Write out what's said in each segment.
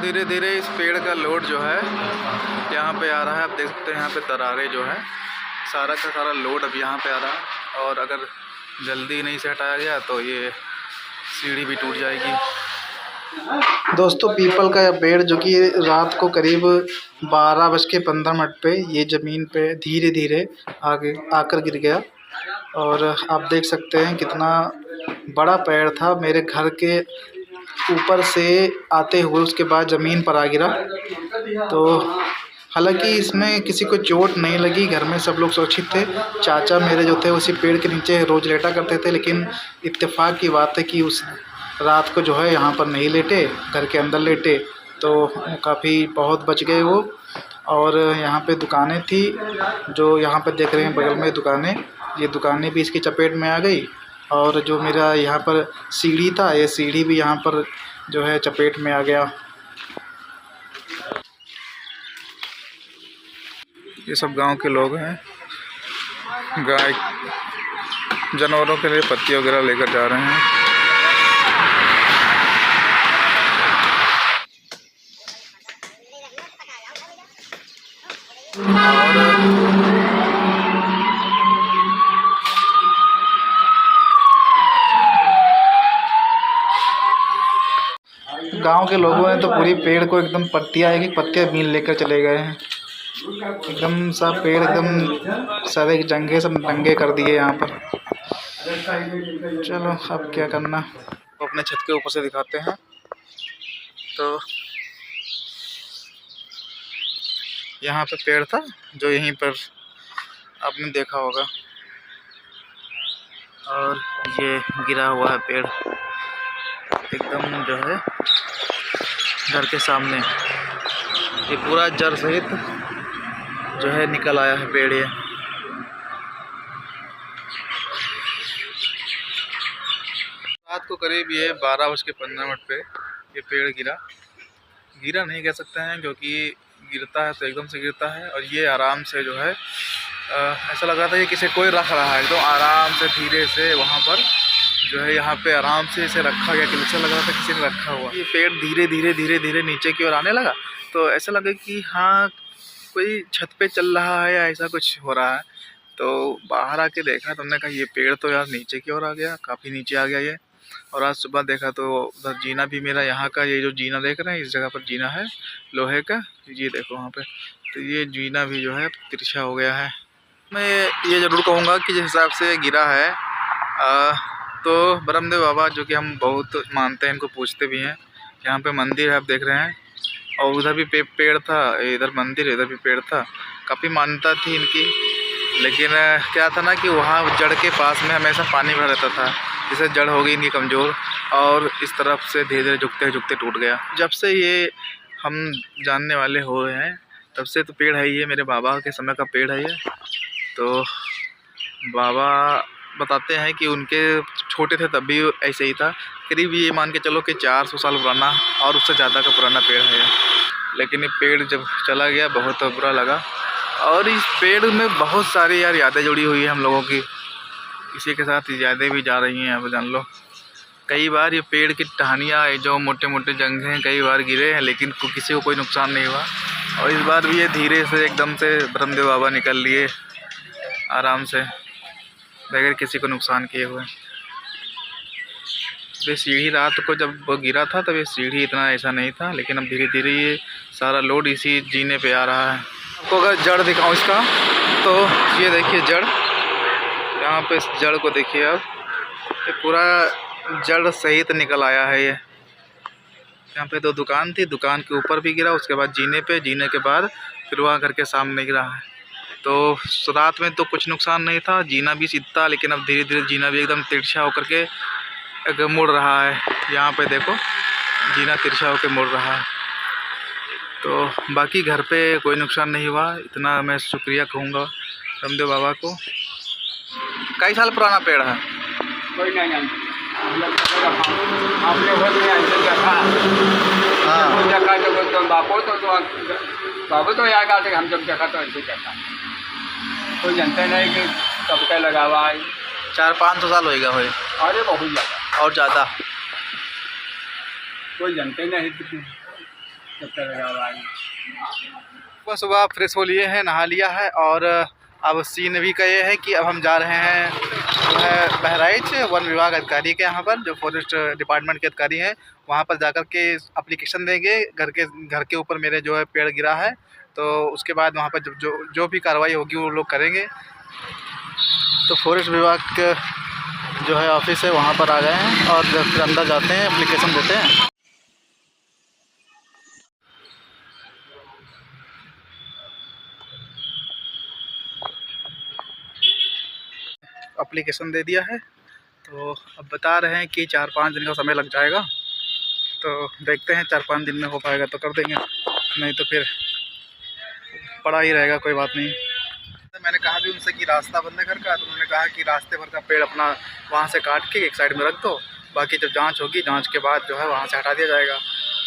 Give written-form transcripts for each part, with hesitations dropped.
धीरे धीरे इस पेड़ का लोड जो है यहाँ पे आ रहा है। आप देख सकते हैं यहाँ पे दरारें जो है, सारा का सारा लोड अब यहाँ पे आ रहा है। और अगर जल्दी नहीं से हटाया गया तो ये सीढ़ी भी टूट जाएगी। दोस्तों, पीपल का पेड़ जो कि रात को करीब 12:15 पे ये ज़मीन पे धीरे धीरे आगे आकर गिर गया। और आप देख सकते हैं कितना बड़ा पेड़ था, मेरे घर के ऊपर से आते हुए उसके बाद ज़मीन पर आ गिरा। तो हालांकि इसमें किसी को चोट नहीं लगी, घर में सब लोग सुरक्षित थे। चाचा मेरे जो थे उसी पेड़ के नीचे रोज़ लेटा करते थे, लेकिन इत्तेफाक की बात है कि उस रात को जो है यहाँ पर नहीं लेटे, घर के अंदर लेटे, तो काफ़ी बहुत बच गए वो। और यहाँ पे दुकानें थी जो यहाँ पर देख रहे हैं बगल में दुकानें, ये दुकानें भी इसकी चपेट में आ गई। और जो मेरा यहाँ पर सीढ़ी था, ये सीढ़ी भी यहाँ पर जो है चपेट में आ गया। ये सब गांव के लोग हैं, गाय जानवरों के लिए पत्ती वगैरह लेकर जा रहे हैं। गांव के लोगों ने तो पूरी पेड़ को एकदम पत्तियाँ बीन लेकर चले गए हैं। एकदम सब पेड़ एकदम सारे जंगे सब नंगे कर दिए यहाँ पर। चलो अब क्या करना, तो अपने छत के ऊपर से दिखाते हैं। तो यहाँ पे पेड़ था जो यहीं पर आपने देखा होगा, और ये गिरा हुआ है पेड़ एकदम जो है घर के सामने। ये पूरा जड़ सहित जो है निकल आया है पेड़। ये रात को करीब ये 12:15 पे ये पेड़ गिरा नहीं कह सकते हैं, क्योंकि गिरता है तो एकदम से गिरता है। और ये आराम से जो है ऐसा लग रहा था कि किसी कोई रख रहा है, एकदम आराम से धीरे से वहाँ पर जो है यहाँ पे आराम से इसे रखा गया, कि ऐसा लग रहा था किसी ने रखा हुआ। ये पेड़ धीरे धीरे नीचे की ओर आने लगा, तो ऐसा लगा कि हाँ कोई छत पे चल रहा है या ऐसा कुछ हो रहा है। तो बाहर आके देखा तो हमने कहा ये पेड़ तो यार नीचे की ओर आ गया, काफ़ी नीचे आ गया ये। और आज सुबह देखा तो उधर जीना भी मेरा यहाँ का, ये जो जीना देख रहे हैं इस जगह पर जीना है लोहे का, ये देखो वहाँ पे, तो ये जीना भी जो है तिरछा हो गया है। मैं ये ज़रूर कहूँगा कि जिस हिसाब से गिरा है तो ब्रह्मदेव बाबा जो कि हम बहुत मानते हैं, इनको पूछते भी हैं। यहाँ पे मंदिर है आप देख रहे हैं, और उधर भी पेड़ था, इधर मंदिर इधर भी पेड़ था, काफ़ी मान्यता थी इनकी। लेकिन क्या था ना कि वहाँ जड़ के पास में हमेशा पानी भरा रहता था, जिससे जड़ हो गई इनकी कमज़ोर, और इस तरफ से धीरे धीरे झुकते टूट गया। जब से ये हम जानने वाले हुए हैं तब से तो पेड़ है, ये मेरे बाबा के समय का पेड़ है ये। तो बाबा बताते हैं कि उनके छोटे थे तब भी ऐसे ही था। करीब ये मान के चलो कि 400 साल पुराना और उससे ज़्यादा का पुराना पेड़ है ये। लेकिन ये पेड़ जब चला गया बहुत बुरा लगा। और इस पेड़ में बहुत सारी यार यादें जुड़ी हुई है हम लोगों की, इसी के साथ यादें भी जा रही हैं अब जान लो। कई बार ये पेड़ की टहनियाँ जो मोटे मोटे जंग हैं कई बार गिरे हैं, लेकिन किसी को कोई नुकसान नहीं हुआ। और इस बार भी ये धीरे से एकदम से ब्रह्मदेव बाबा निकल लिए आराम से, बगैर किसी को नुकसान किए हुए। ये सीढ़ी रात को जब वो गिरा था तब ये सीढ़ी इतना ऐसा नहीं था, लेकिन अब धीरे धीरे ये सारा लोड इसी जीने पे आ रहा है। आपको अगर जड़ दिखाऊं इसका, तो ये देखिए जड़, यहाँ पे इस जड़ को देखिए आप, ये पूरा जड़ सहित निकल आया है ये। यहाँ पे 2 दुकान थी, दुकान के ऊपर भी गिरा, उसके बाद जीने पे, जीने के बाद फिर वहाँ घर के सामने गिरा है। तो रात में तो कुछ नुकसान नहीं था, जीना भी सीधा, लेकिन अब धीरे धीरे जीना भी एकदम तिरछा होकर के मुड़ रहा है। यहाँ पे देखो जीना तिरछा होकर मुड़ रहा है। तो बाकी घर पे कोई नुकसान नहीं हुआ, इतना मैं शुक्रिया कहूँगा रामदेव बाबा को। कई साल पुराना पेड़ है? कोई नहीं जानता, आपने घर में ऐसे देखा। हाँ देखा तो बाबू तो याद आते, हम जब देखा तो ऐसे देखा, कोई जानते नहीं कि कब का लगा हुआ है। 400-500 साल होएगा होए। अरे बहुत ज़्यादा और ज़्यादा कोई जानते नहीं। जब चलेगा भाई। सुबह सुबह फ्रेश हो लिए हैं, नहा लिया है और अब सीन भी का ये है कि अब हम जा रहे हैं जो है बहराइच वन विभाग अधिकारी के यहाँ पर, जो फॉरेस्ट डिपार्टमेंट के अधिकारी हैं, वहाँ पर जाकर के एप्लीकेशन देंगे। घर के ऊपर मेरे जो है पेड़ गिरा है, तो उसके बाद वहाँ पर जो भी कार्रवाई होगी वो लोग करेंगे। तो फॉरेस्ट विभाग के जो है ऑफिस है वहाँ पर आ गए हैं और फिर अंदर जाते हैं, एप्लीकेशन देते हैं। एप्लीकेशन दे दिया है, तो अब बता रहे हैं कि 4-5 दिन का समय लग जाएगा। तो देखते हैं 4-5 दिन में हो पाएगा तो कर देंगे, नहीं तो फिर पड़ा ही रहेगा, कोई बात नहीं। मैंने कहा भी उनसे कि रास्ता बंद है घर का, तो उन्होंने कहा कि रास्ते भर का पेड़ अपना वहाँ से काट के एक साइड में रख दो, बाकी जब जांच होगी जांच के बाद जो है वहाँ से हटा दिया जाएगा।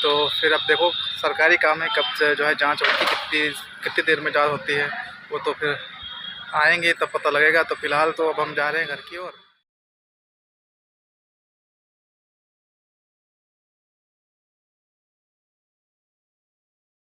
तो फिर अब देखो सरकारी काम है, कब से जो है जांच होती है, कितनी देर में जांच होती है, वो तो फिर आएंगे तब पता लगेगा। तो फ़िलहाल तो अब हम जा रहे हैं घर की ओर।